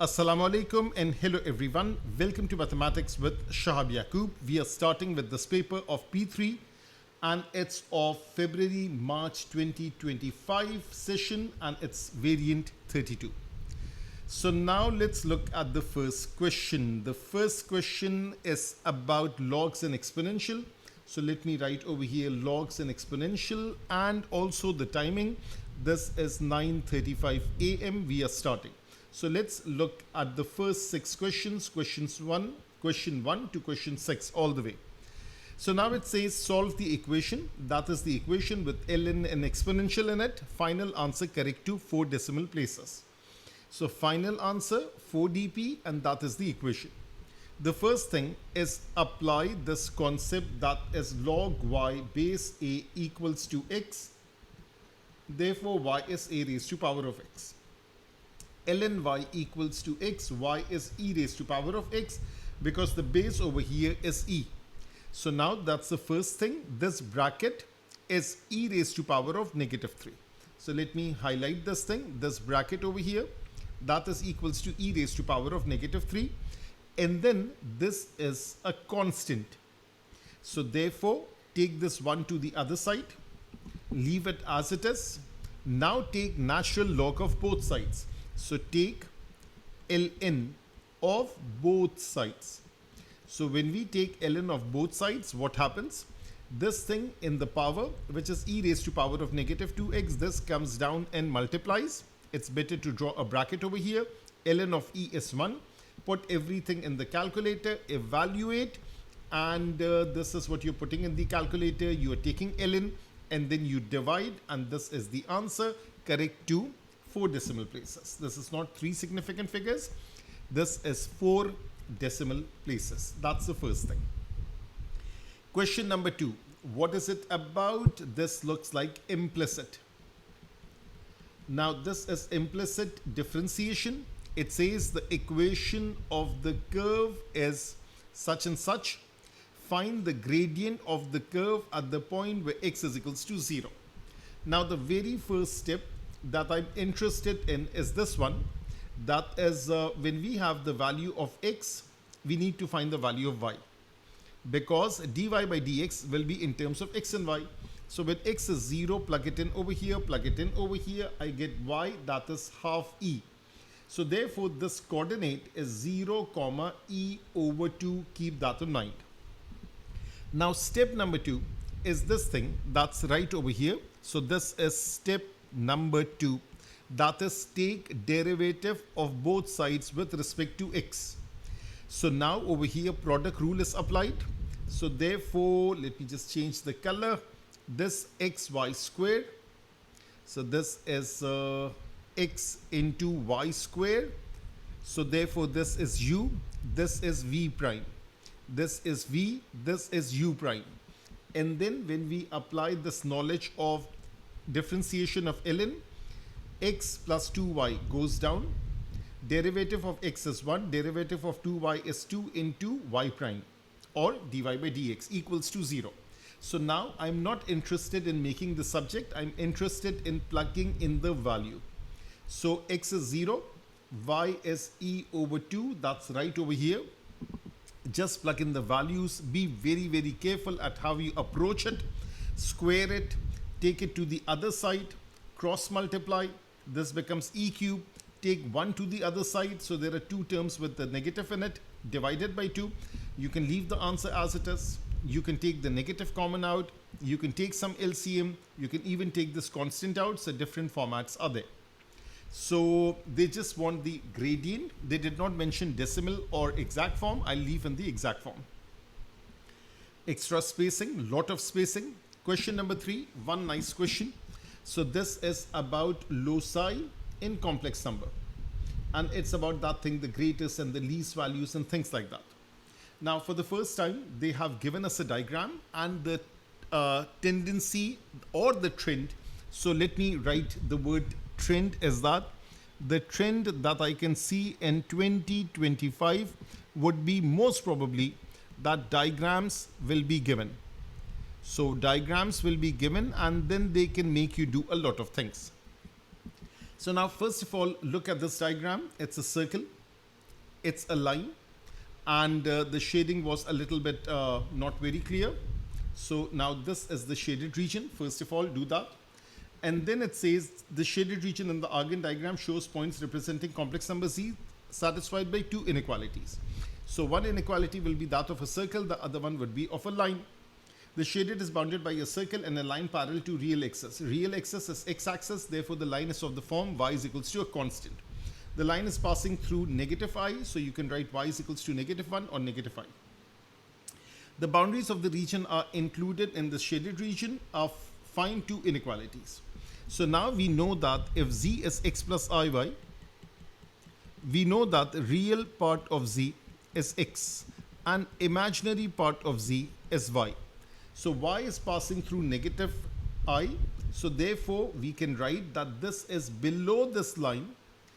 Assalamu alaikum and hello everyone. Welcome to Mathematics with Shahab Yaqub. We are starting with this paper of P3 and it's of February March 2025 session and it's variant 32. So now let's look at the first question. The first question is about logs and exponential. So let me write over here logs and exponential and also the timing. This is 9:35 a.m. We are starting. So let's look at the first 6 questions, question 1 to question 6 all the way. So now it says solve the equation, that is the equation with ln and exponential in it, final answer correct to 4 decimal places. So final answer 4 dp and that is the equation. The first thing is apply this concept that is log y base a equals to x, therefore y is a raised to power of x. Ln y equals to x, y is e raised to power of x because the base over here is e. So now that's the first thing. This bracket is e raised to power of -3. So let me highlight this thing. This bracket over here, that is equals to e raised to power of -3. And then this is a constant. So therefore, take this one to the other side. Leave it as it is. Now take natural log of both sides. So take ln of both sides. So when we take ln of both sides, what happens? This thing in the power, which is e raised to power of -2x, this comes down and multiplies. It's better to draw a bracket over here. Ln of e is 1. Put everything in the calculator, evaluate, and this is what you're putting in the calculator. You are taking ln and then you divide, and this is the answer correct to 4 decimal places. This is not 3 significant figures. This is 4 decimal places. That's the first thing. Question number 2. What is it about? This looks like implicit. Now this is implicit differentiation. It says the equation of the curve is such and such. Find the gradient of the curve at the point where x is equals to 0. Now the very first step that I'm interested in is this one. That is when we have the value of x, we need to find the value of y, because dy by dx will be in terms of x and y. So when x is 0, plug it in over here, plug it in over here, I get y, that is half e. So therefore this coordinate is 0 comma e over 2, keep that in mind. Now step number 2 is this thing that's right over here. So this is step number 2, that is take derivative of both sides with respect to x. So now over here product rule is applied. So therefore let me just change the color. This xy squared, so this is x into y squared. So therefore this is u, this is v prime, this is v, this is u prime. And then when we apply this knowledge of differentiation of ln, x plus 2y goes down, derivative of x is 1, derivative of 2y is 2 into y prime, or dy by dx equals to 0. So now I'm not interested in making the subject, I'm interested in plugging in the value. So x is 0, y is e over 2, that's right over here. Just plug in the values, be very careful at how you approach it, square it, take it to the other side, cross multiply, this becomes e cube, take 1 to the other side, so there are 2 terms with the negative in it, divided by 2. You can leave the answer as it is, you can take the negative common out, you can take some LCM, you can even take this constant out, so different formats are there. So they just want the gradient, they did not mention decimal or exact form, I'll leave in the exact form. Extra spacing, lot of spacing. Question number 3, one nice question. So this is about loci in complex number. And it's about that thing, the greatest and the least values and things like that. Now for the first time, they have given us a diagram and the tendency or the trend. So let me write the word trend is that the trend that I can see in 2025 would be most probably that diagrams will be given. So diagrams will be given and then they can make you do a lot of things. So now first of all, look at this diagram. It's a circle. it's a line, and the shading was a little bit not very clear. So now this is the shaded region. First of all, do that. And then it says the shaded region in the Argand diagram shows points representing complex number Z satisfied by two inequalities. So one inequality will be that of a circle, the other one would be of a line. The shaded is bounded by a circle and a line parallel to real axis. Real axis is x-axis, therefore the line is of the form y is equals to a constant. The line is passing through negative I, so you can write y is equals to -1 or -I. The boundaries of the region are included in the shaded region of find two inequalities. So now we know that if z is x plus iy, we know that the real part of z is x and imaginary part of z is y. So y is passing through negative I, so therefore we can write that this is below this line.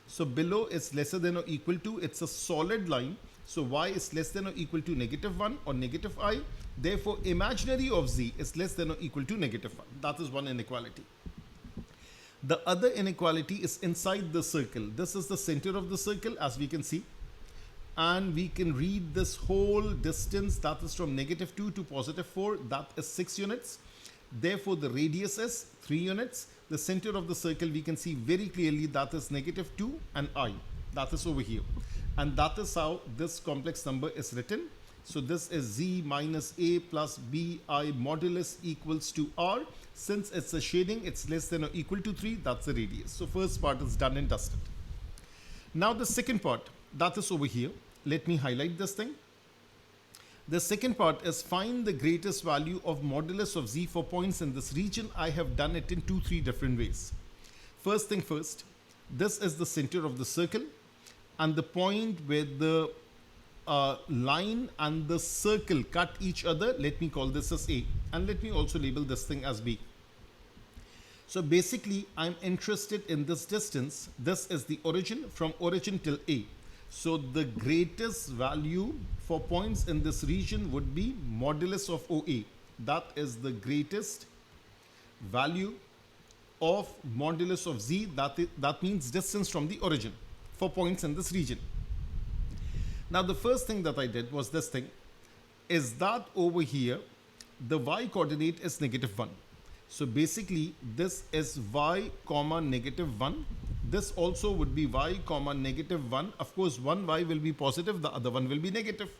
So below is lesser than or equal to, it's a solid line. So y is less than or equal to -1 or -I. Therefore, imaginary of z is less than or equal to -1. That is one inequality. The other inequality is inside the circle. This is the center of the circle, as we can see. And we can read this whole distance, that is from -2 to +4, that is 6 units. Therefore, the radius is 3 units. The center of the circle, we can see very clearly that is -2 and I. That is over here. And that is how this complex number is written. So this is z minus a plus bi modulus equals to r. Since it's a shading, it's less than or equal to 3. That's the radius. So first part is done and dusted. Now the second part, that is over here. Let me highlight this thing. The second part is find the greatest value of modulus of z for points in this region. I have done it in 2-3 different ways. First thing first, this is the center of the circle, and the point where the line and the circle cut each other, let me call this as A, and let me also label this thing as B. So basically, I'm interested in this distance. This is the origin, from origin till A. So the greatest value for points in this region would be modulus of OA. That is the greatest value of modulus of Z. That means distance from the origin for points in this region. Now the first thing that I did was this thing, is that over here, the y coordinate is -1. So basically, this is y comma -1. This also would be y comma -1. Of course, one y will be positive, the other one will be negative.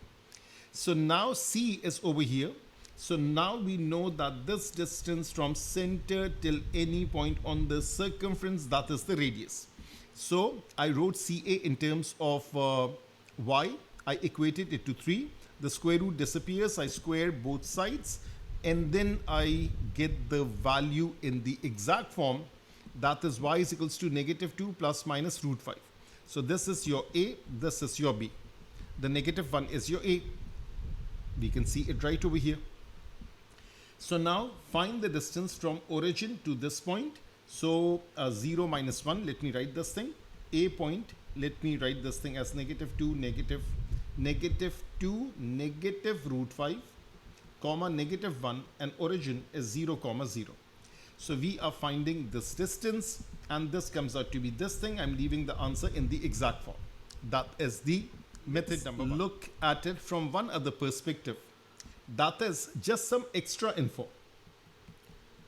So now C is over here. So now we know that this distance from center till any point on the circumference, that is the radius. So I wrote CA in terms of y. I equated it to 3. The square root disappears. I square both sides. And then I get the value in the exact form. That is y is equals to -2 plus minus √5. So this is your A. This is your B. The -1 is your A. We can see it right over here. So now find the distance from origin to this point. So 0 minus 1, let me write this thing. A point, let me write this thing as -2, -2, √5, comma -1, and origin is 0, 0. So we are finding this distance, and this comes out to be this thing. I'm leaving the answer in the exact form. That is the method number 1. Look at it from one other perspective. That is just some extra info.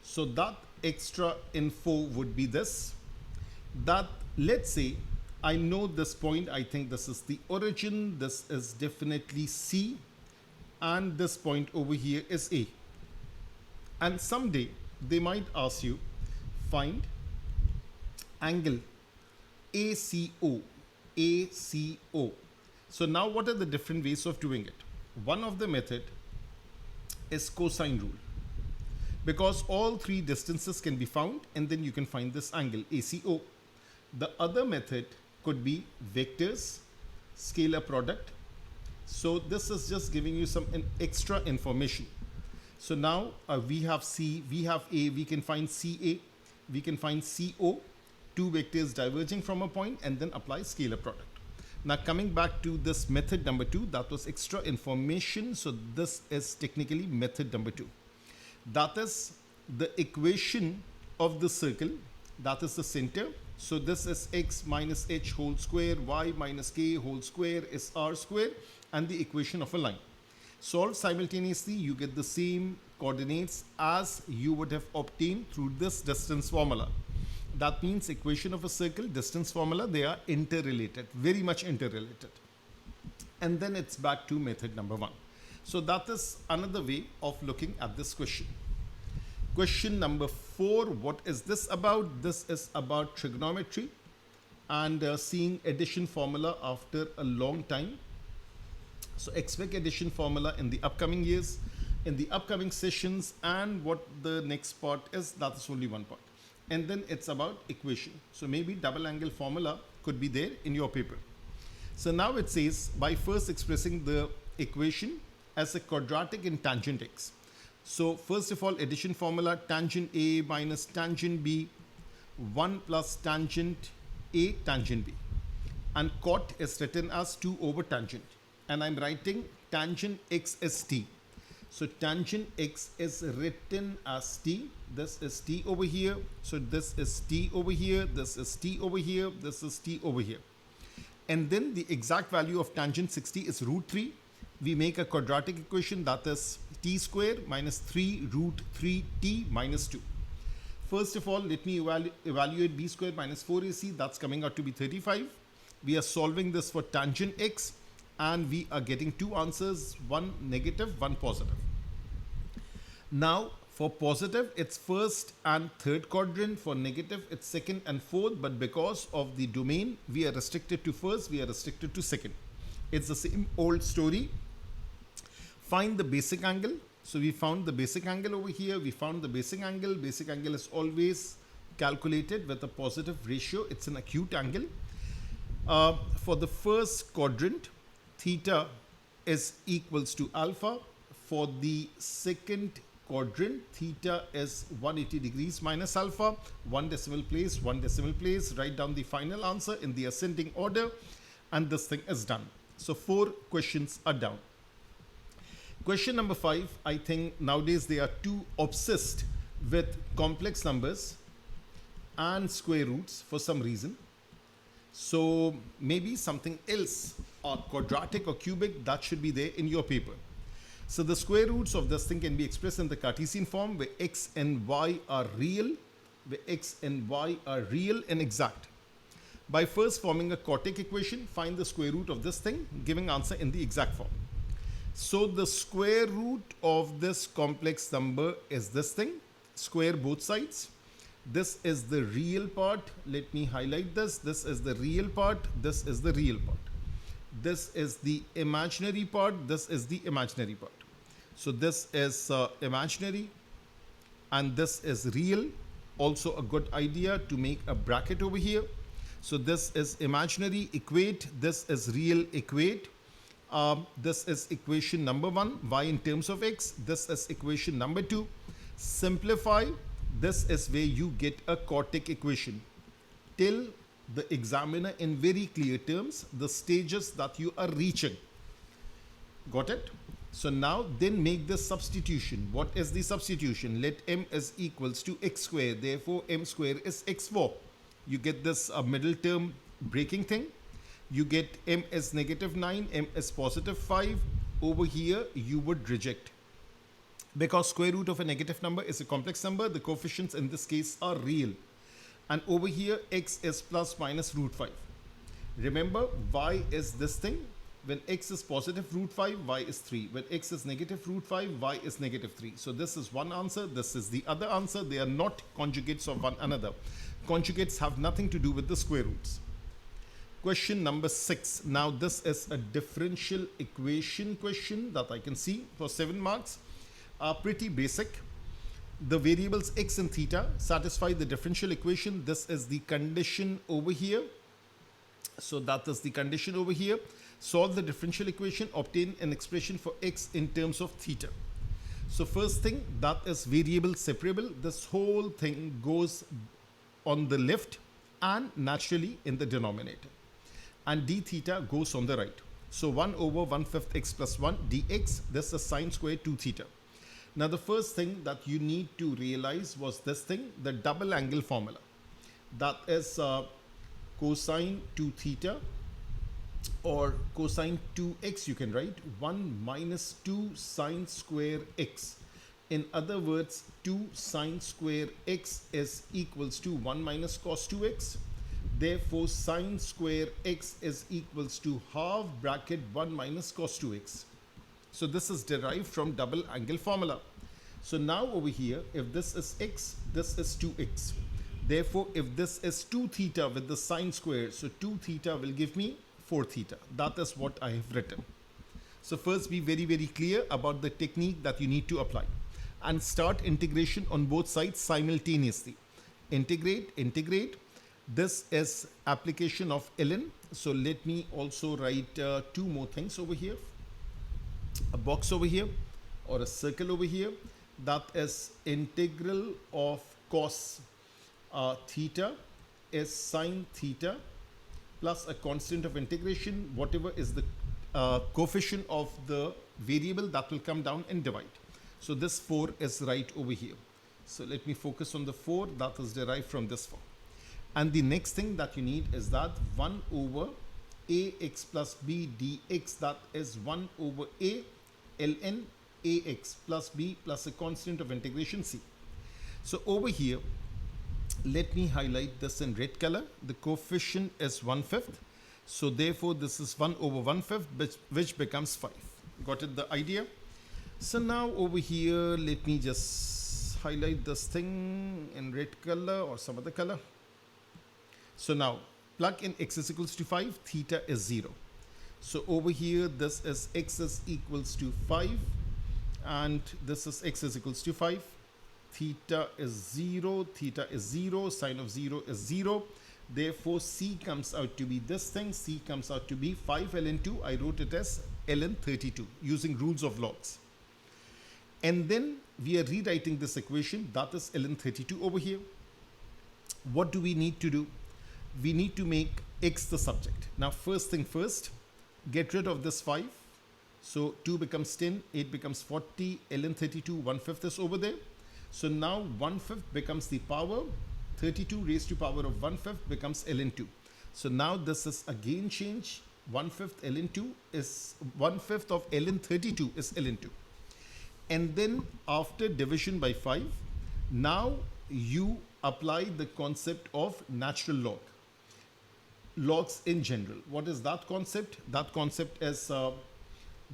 So that extra info would be this, that let's say I know this point, I think this is the origin, this is definitely C, and this point over here is A. And someday they might ask you, find angle ACO, ACO. So now what are the different ways of doing it? One of the method is cosine rule, because all three distances can be found, and then you can find this angle ACO. The other method could be vectors, scalar product. So this is just giving you some extra information. So now we have C, we have A, we can find CA, we can find CO, two vectors diverging from a point, and then apply scalar product. Now coming back to this method number 2, that was extra information. So this is technically method number 2. That is the equation of the circle, that is the center, So this is x minus h whole square, y minus k whole square is r square, and the equation of a line. Solve simultaneously, you get the same coordinates as you would have obtained through this distance formula. That means equation of a circle, distance formula, they are interrelated, very much interrelated. And then it's back to method number 1. So that is another way of looking at this question. Question number 4, what is this about? This is about trigonometry and seeing addition formula after a long time. So expect addition formula in the upcoming years, in the upcoming sessions, and what the next part is, that is only one part. And then it's about equation. So maybe double angle formula could be there in your paper. So now it says by first expressing the equation as a quadratic in tangent x. So first of all, addition formula, tangent A minus tangent B, 1 plus tangent A tangent B. And cot is written as 2 over tangent. And I'm writing tangent x as t. So tangent x is written as t. This is t over here. So this is t over here. This is t over here. This is t over here. And then the exact value of tangent 60 is root 3. We make a quadratic equation, that is t square minus 3 root 3t minus 2. First of all, let me evaluate b square minus 4ac. That's coming out to be 35. We are solving this for tangent x. And we are getting two answers, one negative, one positive. Now for positive, it's first and third quadrant. For negative, it's second and fourth. But because of the domain, we are restricted to first, we are restricted to second. It's the same old story. Find the basic angle. So we found the basic angle over here. We found the basic angle. Basic angle is always calculated with a positive ratio. It's an acute angle. For the first quadrant, theta is equals to alpha. For the second quadrant, theta is 180 degrees minus alpha. 1 decimal place, 1 decimal place. Write down the final answer in the ascending order, and this thing is done. So 4 questions are down. Question number 5, I think nowadays they are too obsessed with complex numbers and square roots for some reason. So maybe something else, or quadratic or cubic, that should be there in your paper. So the square roots of this thing can be expressed in the Cartesian form, where x and y are real, and exact. By first forming a quartic equation, find the square root of this thing, giving answer in the exact form. So the square root of this complex number is this thing, square both sides. This is the real part. Let me highlight this. This is the real part. This is the real part. This is the imaginary part. This is the imaginary part. So this is imaginary and this is real. Also a good idea to make a bracket over here. So this is imaginary, equate. This is real, equate. This is equation number 1, y in terms of x. This is equation number 2. Simplify. This is where you get a quartic equation. Tell the examiner in very clear terms the stages that you are reaching. Got it? So now then make the substitution. What is the substitution? Let m is equals to x square. Therefore, m square is x4. You get this middle term breaking thing. You get m is negative 9, m is positive 5. Over here, you would reject. Because square root of a negative number is a complex number, the coefficients in this case are real. And over here, x is plus minus root 5. Remember, y is this thing. When x is positive root 5, y is 3. When x is negative root 5, y is negative 3. So this is one answer, this is the other answer. They are not conjugates of one another. Conjugates have nothing to do with the square roots. Question number 6. Now this is a differential equation question that I can see for 7 marks. Pretty basic. The variables x and theta satisfy the differential equation. This is the condition over here. So that is the condition over here. Solve the differential equation, obtain an expression for x in terms of theta. So first thing, that is variable separable. This whole thing goes on the left and naturally in the denominator. And d theta goes on the right. So 1 over 1/5 x plus 1 dx, this is sine square 2 theta. Now the first thing that you need to realize was this thing, the double angle formula. that is cosine 2 theta, or cosine 2x you can write 1 minus 2 sine square x. In other words, 2 sine square x is equals to 1 minus cos 2x. Therefore, sine square x is equals to half bracket 1 minus cos 2x. So this is derived from double angle formula. So now over here, if this is x, this is 2x. Therefore, if this is 2 theta with the sine square, so 2 theta will give me 4 theta. That is what I have written. So first be very, very clear about the technique that you need to apply and start integration on both sides simultaneously. Integrate, integrate. This is application of ln. So let me also write two more things over here. A box over here or a circle over here. That is integral of cos theta is sine theta plus a constant of integration, whatever is the coefficient of the variable that will come down and divide. So this 4 is right over here. So let me focus on the 4 that is derived from this 4. And the next thing that you need is that 1 over ax plus b dx, that is 1 over a ln ax plus b plus a constant of integration c. So over here, let me highlight this in red color. The coefficient is 1/5. So therefore, this is 1 over 1/5, which becomes 5. Got it, the idea? So now over here, let me just highlight this thing in red color or some other color. So now, plug in x is equals to 5, theta is 0. So over here, this is x is equals to 5, and this is x is equals to 5. Theta is 0, theta is 0, sine of 0 is 0. Therefore, c comes out to be this thing, c comes out to be 5 ln 2. I wrote it as ln 32 using rules of logs. And then we are rewriting this equation, that is ln 32 over here. What do we need to do? We need to make x the subject. Now, first thing first, get rid of this 5. So 2 becomes 10, 8 becomes 40, ln 32, 1/5 is over there. So now 1/5 becomes the power, 32 raised to power of 1/5 becomes ln 2. So now this is again change, 1/5 ln 2 is 1/5 of ln 32 is ln 2. And then after division by 5, now you apply the concept of natural log. Logs in general. What is that concept? That concept is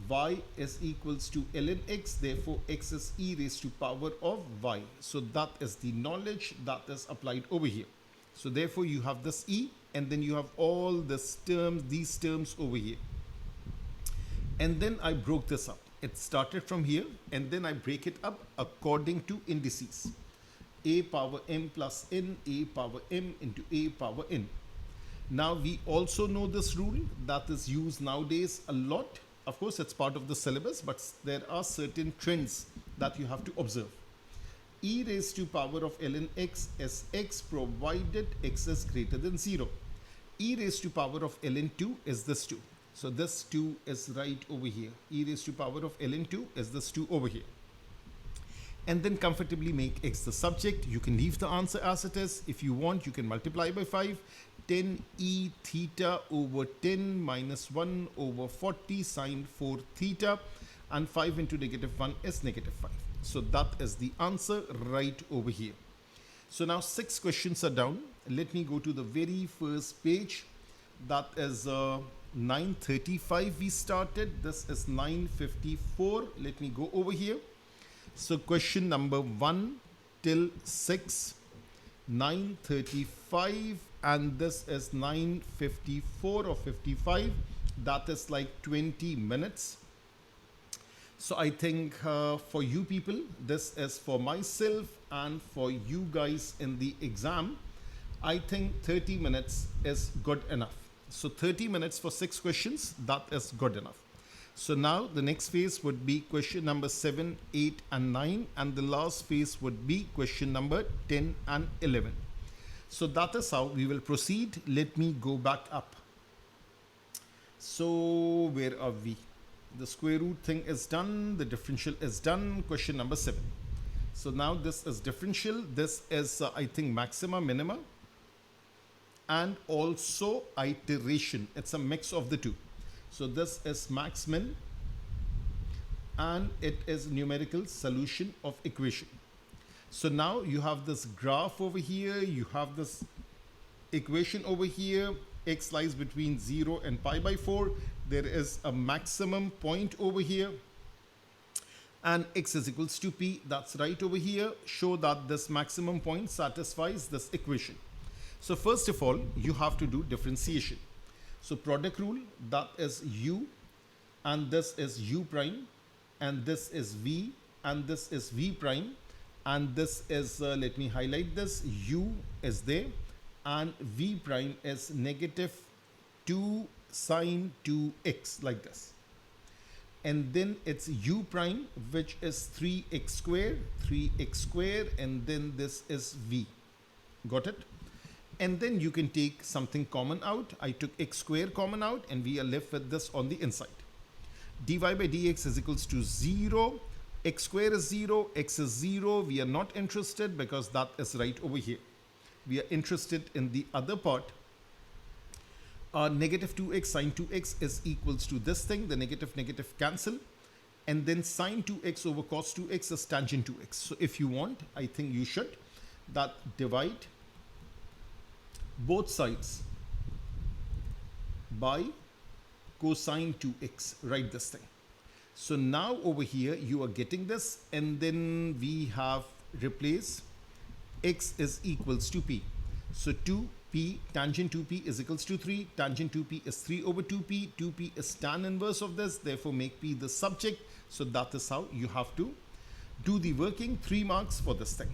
y is equals to ln x, therefore x is e raised to power of y. So that is the knowledge that is applied over here. So therefore you have this e, and then you have all this terms, these terms over here. And then I broke this up. It started from here, and then I break it up according to indices. A power m plus n, a power m into a power n. Now we also know this rule that is used nowadays a lot. Of course, it's part of the syllabus, but there are certain trends that you have to observe. E raised to power of ln x is x provided x is greater than 0. E raised to power of ln 2 is this 2. So this 2 is right over here. E raised to power of ln 2 is this 2 over here. And then comfortably make x the subject. You can leave the answer as it is. If you want, you can multiply by 5. 10 e theta over 10 minus 1 over 40 sine 4 theta, and 5 into negative 1 is negative 5. So that is the answer right over here. So now 6 questions are down. Let me go to the very first page. That is 9:35 we started. This is 9:54. Let me go over here. So question number 1 till 6, 9:35, and this is 9:54 or 55. That is like 20 minutes. So I think for you people, this is for myself and for you guys in the exam, I think 30 minutes is good enough. So 30 minutes for 6 questions, that is good enough. So now the next phase would be question number 7, 8 and 9, and the last phase would be question number 10 and 11. So that is how we will proceed. Let me go back up. So where are we? The square root thing is done. The differential is done. Question number 7. So now this is differential. This is, I think, maxima, minima. and also iteration. It's a mix of the two. So this is max min, and it is numerical solution of equation. So now you have this graph over here, you have this equation over here, x lies between 0 and pi by 4. There is a maximum point over here, and x is equals to p. That's right over here. Show that this maximum point satisfies this equation. So first of all, you have to do differentiation. So product rule, that is u, and this is u prime, and this is v, and this is v prime, and this is, let me highlight this, u is there, and v prime is negative 2 sine 2x, like this. And then it's u prime, which is 3x square, and then this is v. Got it? And then you can take something common out. I took x square common out, and we are left with this on the inside. dy by dx is equals to 0. X square is 0, x is 0. We are not interested because that is right over here. We are interested in the other part. Negative 2x sine 2x is equals to this thing. The negative cancel. And then sine 2x over cos 2x is tangent 2x. So if you want, I think you should, that divide both sides by cosine 2x. Write this thing. So now over here you are getting this, and then we have replace x is equals to p. So 2p tangent 2p is equals to 3. Tangent 2p is 3 over 2p. 2p is tan inverse of this, therefore make p the subject. So that is how you have to do the working. 3 marks for this thing.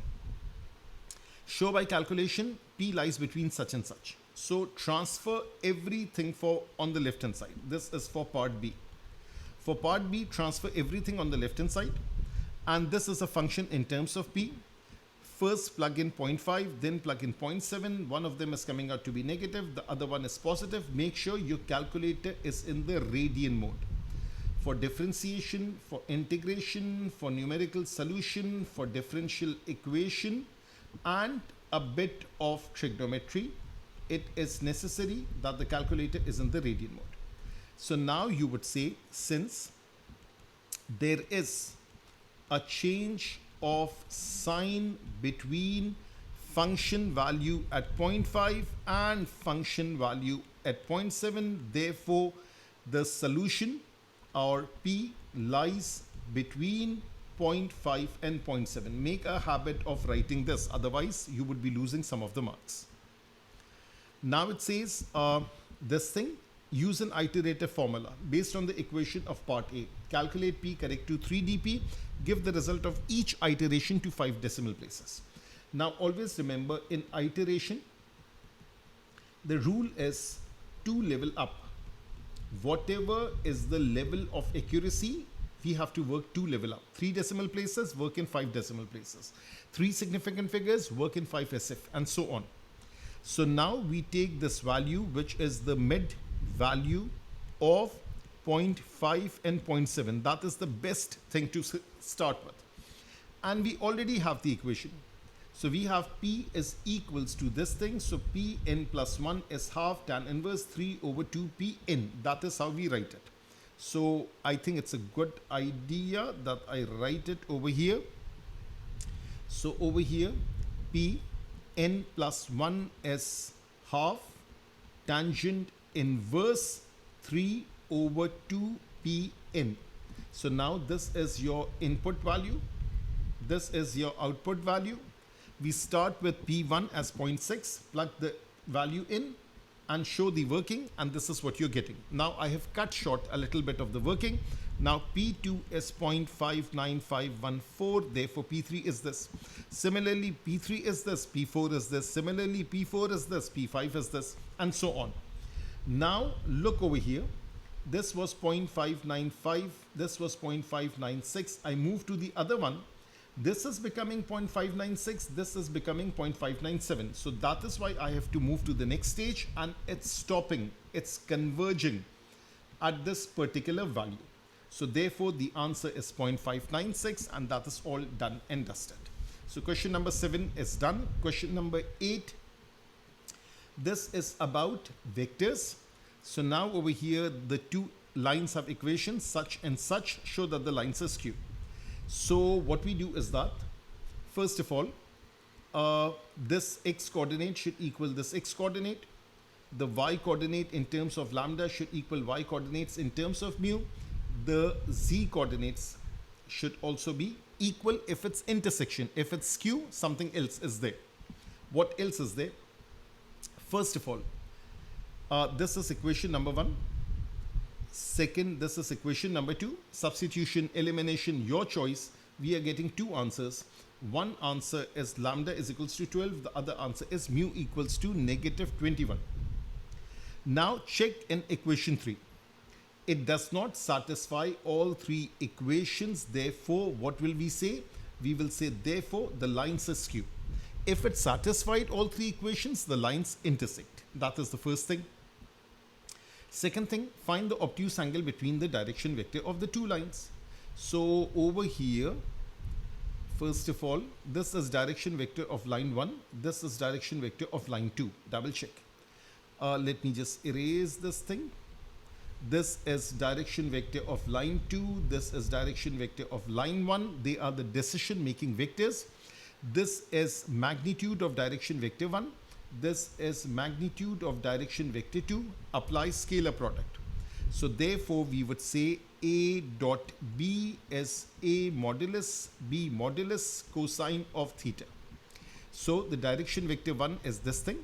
Show by calculation p lies between such and such. So transfer everything for on the left hand side. This is for part B. For part B, transfer everything on the left hand side, and this is a function in terms of p. First plug in 0.5, then plug in 0.7. One of them is coming out to be negative, the other one is positive. Make sure your calculator is in the radian mode. For differentiation, for integration, for numerical solution, for differential equation, and a bit of trigonometry, it is necessary that the calculator is in the radian mode. So now you would say, since there is a change of sign between function value at 0.5 and function value at 0.7, therefore the solution or p lies between 0.5 and 0.7. Make a habit of writing this, otherwise you would be losing some of the marks. Now it says this thing. Use an iterative formula based on the equation of part A. Calculate p correct to 3 dp. Give the result of each iteration to 5 decimal places. Now always remember, in iteration, the rule is 2 level up. Whatever is the level of accuracy, we have to work 2 level up. 3 decimal places, work in 5 decimal places. 3 significant figures, work in 5 SF, and so on. So now we take this value, which is the mid value of 0.5 and 0.7. That is the best thing to start with. And we already have the equation. So we have p is equals to this thing. So pn plus 1 is half tan inverse 3 over 2 pn. That is how we write it. So I think it's a good idea that I write it over here. So over here, pn plus 1 is half tangent inverse 3 over 2 pn. So now this is your input value. This is your output value. We start with p1 as 0.6, plug the value in and show the working, and this is what you're getting. Now I have cut short a little bit of the working. Now p2 is 0.59514, therefore p3 is this. Similarly, p3 is this, p4 is this. Similarly, p4 is this, p5 is this, and so on. Now look over here. This was 0.595, this was 0.596. I move to the other one. This is becoming 0.596, this is becoming 0.597. So that is why I have to move to the next stage, and it's stopping, it's converging at this particular value. So therefore the answer is 0.596, and that is all done and dusted. So question number 7 is done. Question number 8. This is about vectors. So now over here, the two lines have equations such and such show that the lines are skew. So what we do is that, first of all, this x coordinate should equal this x coordinate. The y coordinate in terms of lambda should equal y coordinates in terms of mu. The z coordinates should also be equal if it's intersection. If it's skew, something else is there. What else is there? First of all, this is equation number 1. Second, this is equation number 2. Substitution, elimination, your choice. We are getting two answers. One answer is lambda is equals to 12. The other answer is mu equals to negative 21. Now check in equation 3. It does not satisfy all three equations. Therefore, what will we say? We will say, therefore, the lines are skew. If it satisfied all three equations, the lines intersect. That is the first thing. Second thing, find the obtuse angle between the direction vector of the two lines. So over here, first of all, this is direction vector of line 1. This is direction vector of line 2. Double check. Let me just erase this thing. This is direction vector of line 2. This is direction vector of line 1. They are the decision making vectors. This is magnitude of direction vector 1. This is magnitude of direction vector 2. Apply scalar product. So therefore we would say A dot B is A modulus B modulus cosine of theta. So the direction vector 1 is this thing.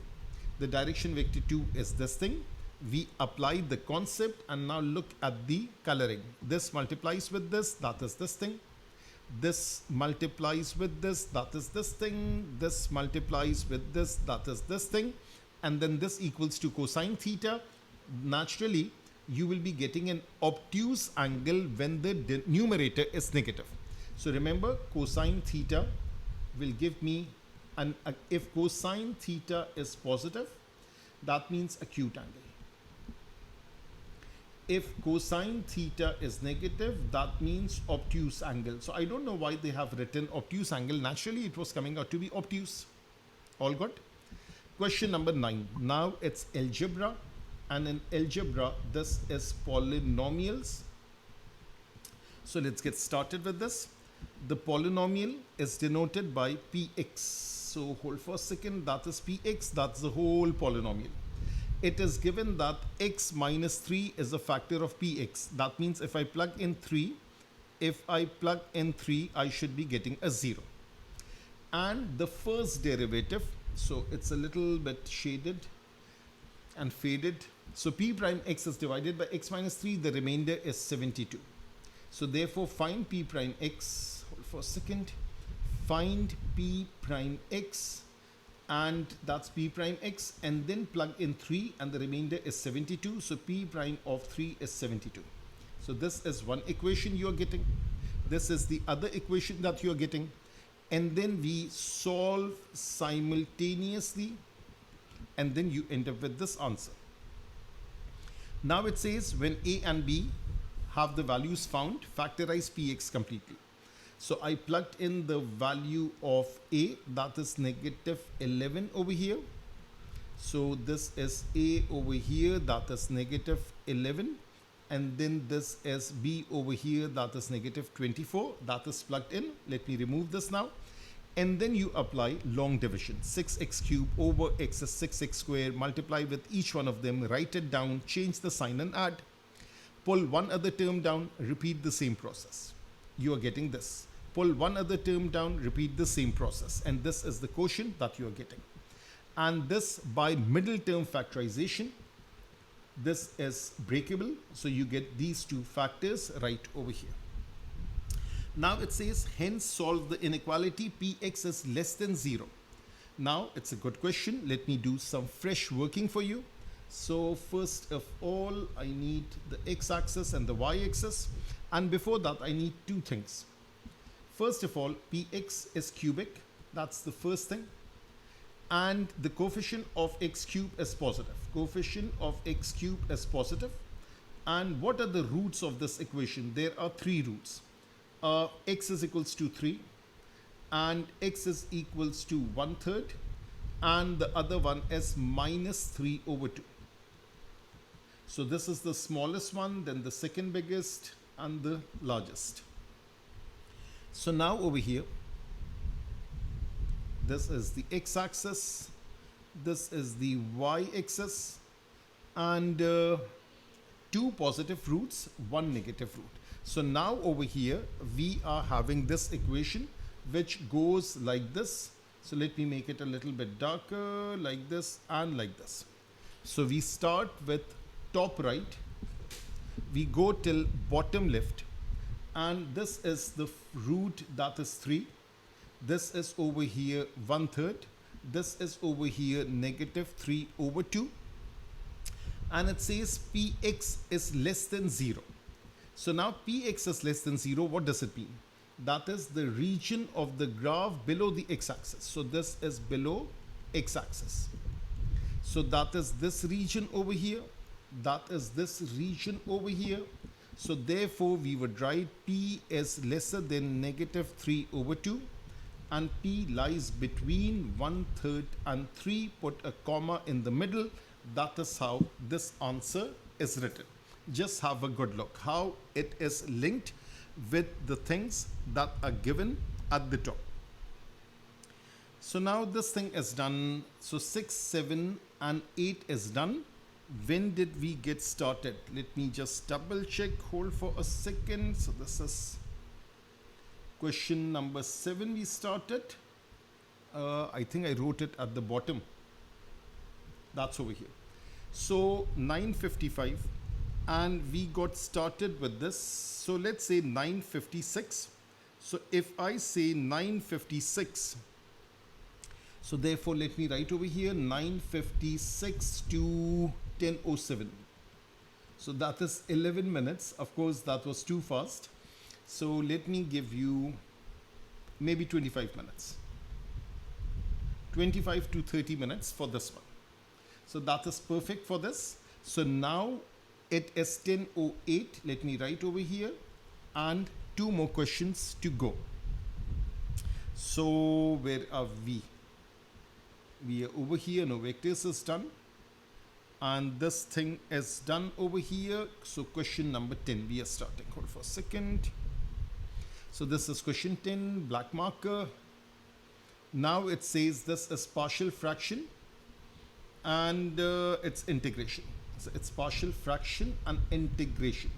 The direction vector 2 is this thing. We applied the concept and now look at the coloring. This multiplies with this, that is this thing. This multiplies with this, that is this thing. This multiplies with this, that is this thing. And then this equals to cosine theta. Naturally, you will be getting an obtuse angle when the numerator is negative. So remember, cosine theta will give me if cosine theta is positive, that means acute angle. If cosine theta is negative, that means obtuse angle. So I don't know why they have written obtuse angle. Naturally, it was coming out to be obtuse. All good? Question number 9. Now it's algebra. And in algebra, this is polynomials. So let's get started with this. The polynomial is denoted by Px. So hold for a second. That is Px. That's the whole polynomial. It is given that x minus 3 is a factor of Px. That means if I plug in 3, I should be getting a 0. And the first derivative, so it's a little bit shaded and faded. So P prime x is divided by x minus 3. The remainder is 72. So therefore, find P prime x. Hold for a second. Find P prime x. And that's P prime x, and then plug in 3 and the remainder is 72. So P prime of 3 is 72. So this is one equation you are getting. This is the other equation that you are getting. And then we solve simultaneously and then you end up with this answer. Now it says when A and B have the values found, factorize Px completely. So I plugged in the value of A, that is negative 11 over here. So this is A over here, that is negative 11. And then this is B over here, that is negative 24. That is plugged in. Let me remove this now. And then you apply long division. 6x cubed over x is 6x squared. Multiply with each one of them. Write it down. Change the sign and add. Pull one other term down. Repeat the same process. You are getting this. Pull one other term down, repeat the same process. And this is the quotient that you are getting. And this by middle term factorization, this is breakable. So you get these two factors right over here. Now it says, hence solve the inequality Px is less than 0. Now it's a good question. Let me do some fresh working for you. So first of all, I need the x-axis and the y-axis. And before that, I need two things. First of all, Px is cubic. That's the first thing. And the coefficient of x cubed is positive. Coefficient of x cubed is positive. And what are the roots of this equation? There are three roots. X is equals to 3. And x is equals to 1/3. and the other one is minus 3 over 2. So this is the smallest one, then the second biggest, and the largest. So now over here, this is the x-axis, this is the y-axis, and 2 positive roots, 1 negative root. So now over here, we are having this equation which goes like this. So let me make it a little bit darker, like this and like this. So we start with top right, we go till bottom left, and this is the root, that is 3. This is over here 1/3. This is over here negative 3 over 2. And it says Px is less than 0. So now Px is less than 0, what does it mean? That is the region of the graph below the x-axis. So this is below x-axis. So that is this region over here. That is this region over here. So therefore we would write P is lesser than negative 3 over 2. And P lies between 1/3 and 3. Put a comma in the middle. That is how this answer is written. Just have a good look how it is linked with the things that are given at the top. So now this thing is done. So 6, 7 and 8 is done. When did we get started? Let me just double check. Hold for a second. So this is question number 7 we started. I think I wrote it at the bottom. That's over here. So 9:55 and we got started with this. So let's say 9:56. So if I say 9:56, so therefore let me write over here 9:56 to 10:07. So that is 11 minutes. Of course that was too fast. So let me give you maybe 25 minutes. 25 to 30 minutes for this one. So that is perfect for this. So now it is 10:08. Let me write over here and 2 more questions to go. So where are we? We are over here. No, vectors is done. And this thing is done over here. So question number 10 we are starting. Hold for a second. So this is question 10, black marker. Now it says this is partial fraction and it's integration. So it's partial fraction and integration.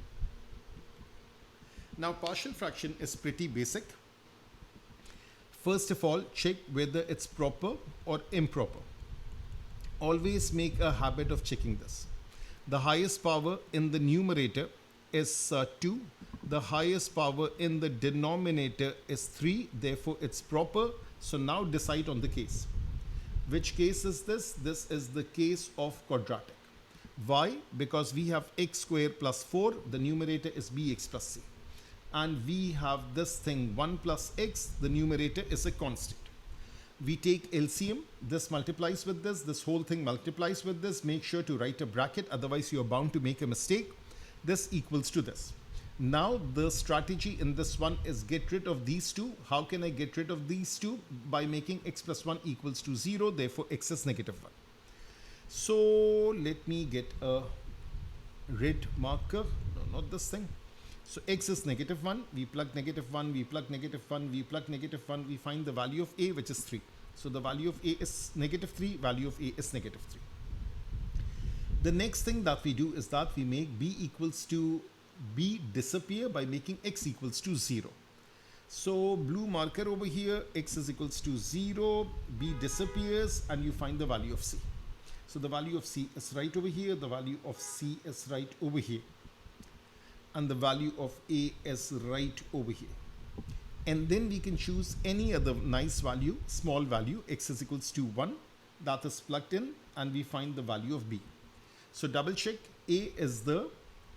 Now partial fraction is pretty basic. First of all, check whether it's proper or improper. Always make a habit of checking this. The highest power in the numerator is 2. The highest power in the denominator is 3. Therefore, it's proper. So now decide on the case. Which case is this? This is the case of quadratic. Why? Because we have x squared plus 4. The numerator is bx plus c. And we have this thing 1 plus x. The numerator is a constant. We take LCM. This multiplies with this. This whole thing multiplies with this. Make sure to write a bracket. Otherwise, you are bound to make a mistake. This equals to this. Now the strategy in this one is get rid of these two. How can I get rid of these two? By making x plus 1 equals to 0. Therefore, x is negative 1. So let me get a red marker. No, not this thing. So x is negative 1. We plug negative 1. We plug negative 1. We plug negative 1. We find the value of a, which is 3. So the value of a is negative 3. Value of a is negative 3. The next thing that we do is that we make b equals to b disappear by making x equals to 0. So blue marker over here, x is equals to 0, b disappears, and you find the value of c. So the value of c is right over here, the value of c is right over here, and the value of a is right over here. And then we can choose any other nice value, small value, x is equals to 1, that is plugged in, and we find the value of b. So double check, a is the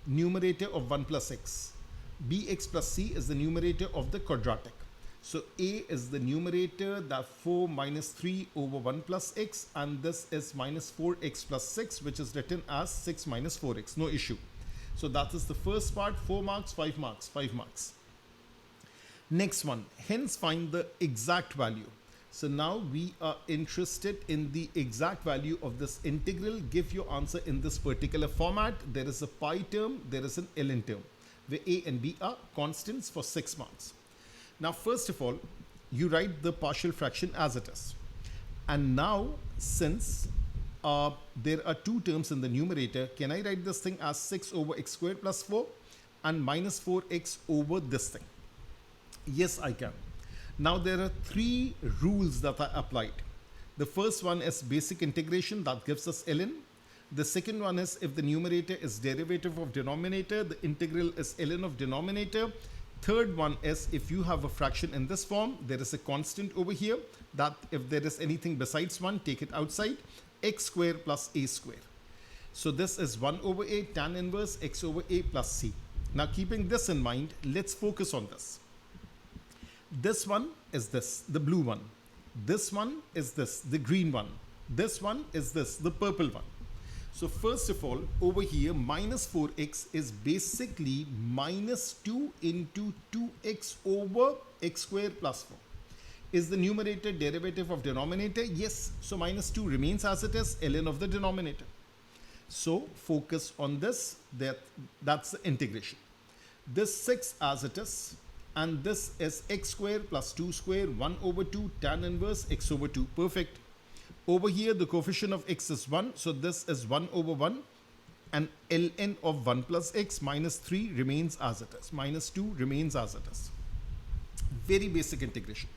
numerator of 1 plus x. bx plus c is the numerator of the quadratic. So a is the numerator, that 4 minus 3 over 1 plus x, and this is minus 4x plus 6, which is written as 6 minus 4x, no issue. So that is the first part, 4 marks, 5 marks, 5 marks. Next one, hence find the exact value. So now we are interested in the exact value of this integral. Give your answer in this particular format. There is a pi term, there is an ln term, where a and b are constants for 6 marks. Now, first of all, you write the partial fraction as it is. And now, since there are two terms in the numerator, can I write this thing as 6 over x squared plus 4 and minus 4x over this thing? Yes, I can. Now, there are three rules that are applied. The first one is basic integration, that gives us ln. The second one is if the numerator is derivative of denominator, the integral is ln of denominator. Third one is if you have a fraction in this form, there is a constant over here that if there is anything besides 1, take it outside, x squared plus a squared. So this is 1 over a tan inverse x over a plus c. Now, keeping this in mind, let's focus on this. This one is this, the blue one. This one is this, the green one. This one is this, the purple one. So first of all, over here, minus 4x is basically minus 2 into 2x over x squared plus 4. Is the numerator derivative of denominator? Yes. So minus 2 remains as it is, ln of the denominator. So focus on this, that's the integration. This 6 as it is, and this is x squared plus 2 squared, 1 over 2 tan inverse x over 2. Perfect. Over here, the coefficient of x is 1. So this is 1 over 1. And ln of 1 plus x minus 3 remains as it is. Minus 2 remains as it is. Very basic integration.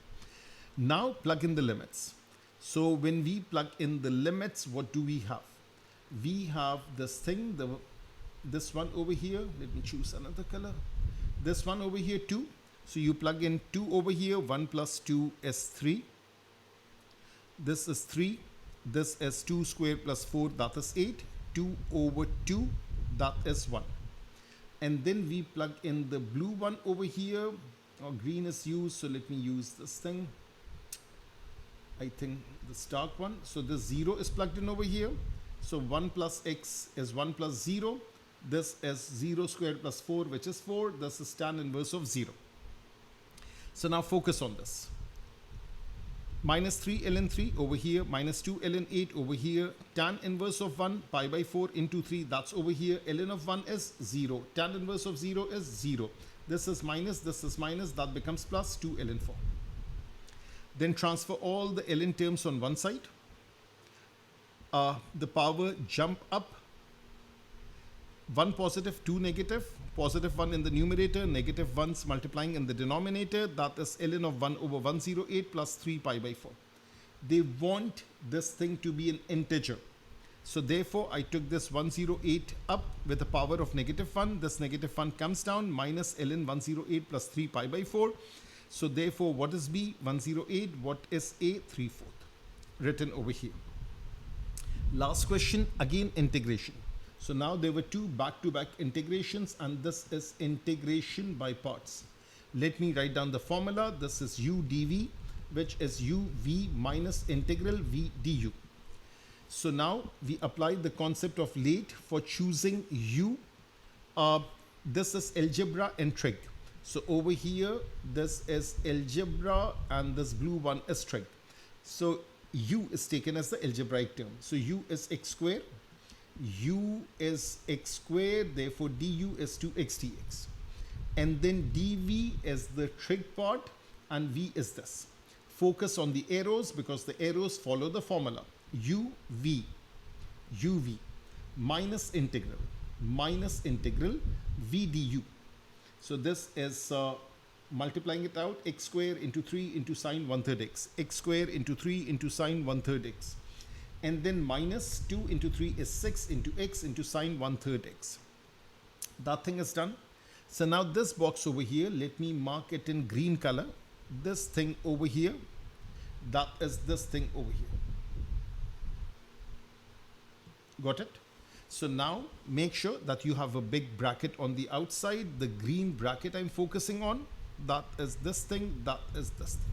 Now plug in the limits. So when we plug in the limits, what do we have? We have this thing, this one over here. Let me choose another color. This one over here 2. So you plug in 2 over here. 1 plus 2 is 3. This is 3. This is 2 squared plus 4. That is 8. 2 over 2. That is 1. And then we plug in the blue one over here. Or green is used. So let me use this thing. I think the dark one. So the 0 is plugged in over here. So 1 plus x is 1 plus 0. This is 0 squared plus 4, which is 4. This is tan inverse of 0. So now focus on this. Minus 3 ln 3 over here. Minus 2 ln 8 over here. Tan inverse of 1 pi by 4 into 3. That's over here. Ln of 1 is 0. Tan inverse of 0 is 0. This is minus. This is minus. That becomes plus 2 ln 4. Then transfer all the ln terms on one side. The power jump up. 1 positive, 2 negative. Positive 1 in the numerator, negative 1s multiplying in the denominator. That is ln of 1 over 108 plus 3 pi by 4. They want this thing to be an integer. So therefore, I took this 108 up with a power of negative 1. This negative 1 comes down, minus ln 108 plus 3 pi by 4. So therefore, what is b? 108. What is a? 3/4. Written over here. Last question, again integration. So now there were two back-to-back integrations, and this is integration by parts. Let me write down the formula. This is u dv, which is u v minus integral v du. So now we apply the concept of late for choosing u. This is algebra and trig. So over here, this is algebra and this blue one is trig. So u is taken as the algebraic term. So u is x squared. U is x squared, therefore du is 2x dx. And then dv is the trig part and v is this. Focus on the arrows because the arrows follow the formula. uv minus integral v du. So this is multiplying it out, x squared into 3 into sine 1/3 x. X squared into 3 into sine 1/3 x. And then minus 2 into 3 is 6 into x into sine 1/3 x. That thing is done. So now this box over here, let me mark it in green color. This thing over here, that is this thing over here. Got it? So now make sure that you have a big bracket on the outside. The green bracket I'm focusing on, that is this thing, that is this thing.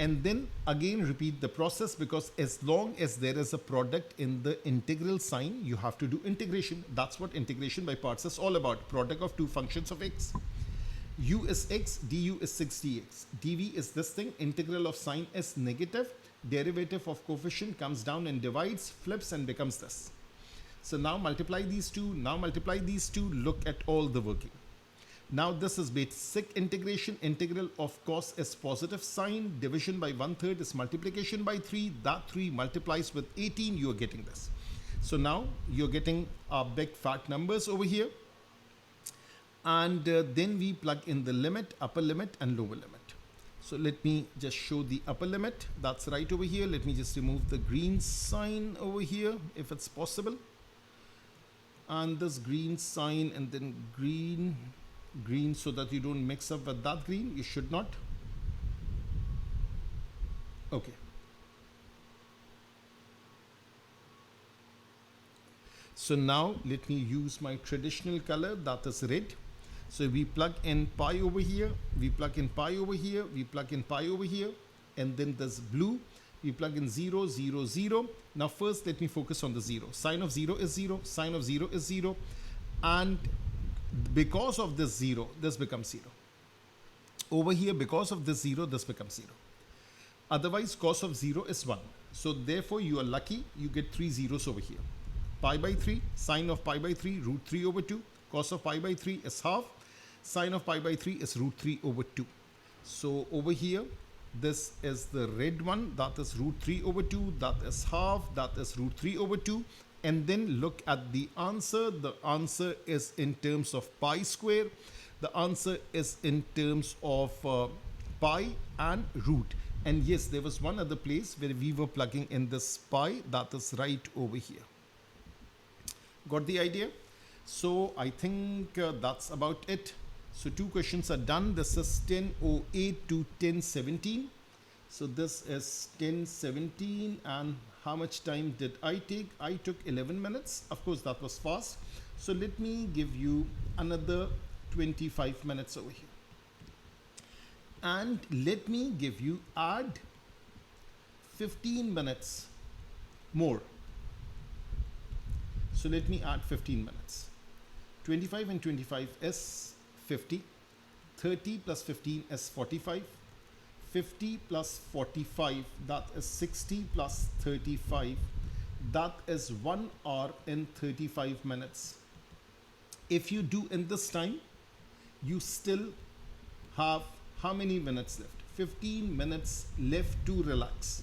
And then again repeat the process because as long as there is a product in the integral sign, you have to do integration. That's what integration by parts is all about. Product of two functions of x. u is x, du is 6dx. dv is this thing, integral of sine is negative, derivative of coefficient comes down and divides, flips and becomes this. So now multiply these two, look at all the working. Now this is basic integration, integral of cos is positive sine, division by 1/3 is multiplication by 3, that 3 multiplies with 18, you are getting this. So now you're getting our big fat numbers over here. And then we plug in the limit, upper limit and lower limit. So let me just show the upper limit. That's right over here. Let me just remove the green sign over here if it's possible. And this green sign and then green, so that you don't mix up with that green. You should not. Okay. So now let me use my traditional color, that is red. So we plug in pi over here, we plug in pi over here, we plug in pi over here, and then there's blue, we plug in 0, 0, 0. Now first let me focus on the 0. Sine of 0 is 0, sine of 0 is 0, and because of this 0, this becomes 0. Over here, because of this 0, this becomes 0. Otherwise, cos of 0 is 1. So therefore, you are lucky, you get 3 zeros over here. Pi by 3, sine of pi by 3, root 3 over 2. Cos of pi by 3 is half. Sine of pi by 3 is root 3 over 2. So over here, this is the red one, that is root 3 over 2, that is half, that is root 3 over 2. And then look at the answer. The answer is in terms of pi square. The answer is in terms of pi and root. And yes, there was one other place where we were plugging in this pi, that is right over here. Got the idea? So I think that's about it. So 2 questions are done. This is 10:08 to 10:17. So this is 10:17, and how much time did I take? I took 11 minutes. Of course, that was fast. So let me give you another 25 minutes over here. And let me give you add 15 minutes more. So let me add 15 minutes. 25 and 25 is 50. 30 plus 15 is 45. 50 plus 45, that is 60 plus 35. That is 1 hour and 35 minutes. If you do in this time, you still have how many minutes left? 15 minutes left to relax.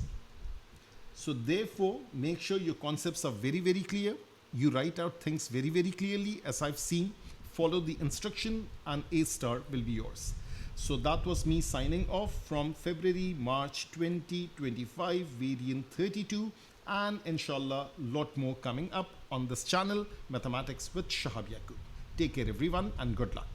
So therefore, make sure your concepts are very, very clear. You write out things very, very clearly, as I've seen. Follow the instruction and A star will be yours. So that was me signing off from February, March 2025, variant 32. And inshallah, lot more coming up on this channel, Mathematics with Shahab Yaqub. Take care everyone and good luck.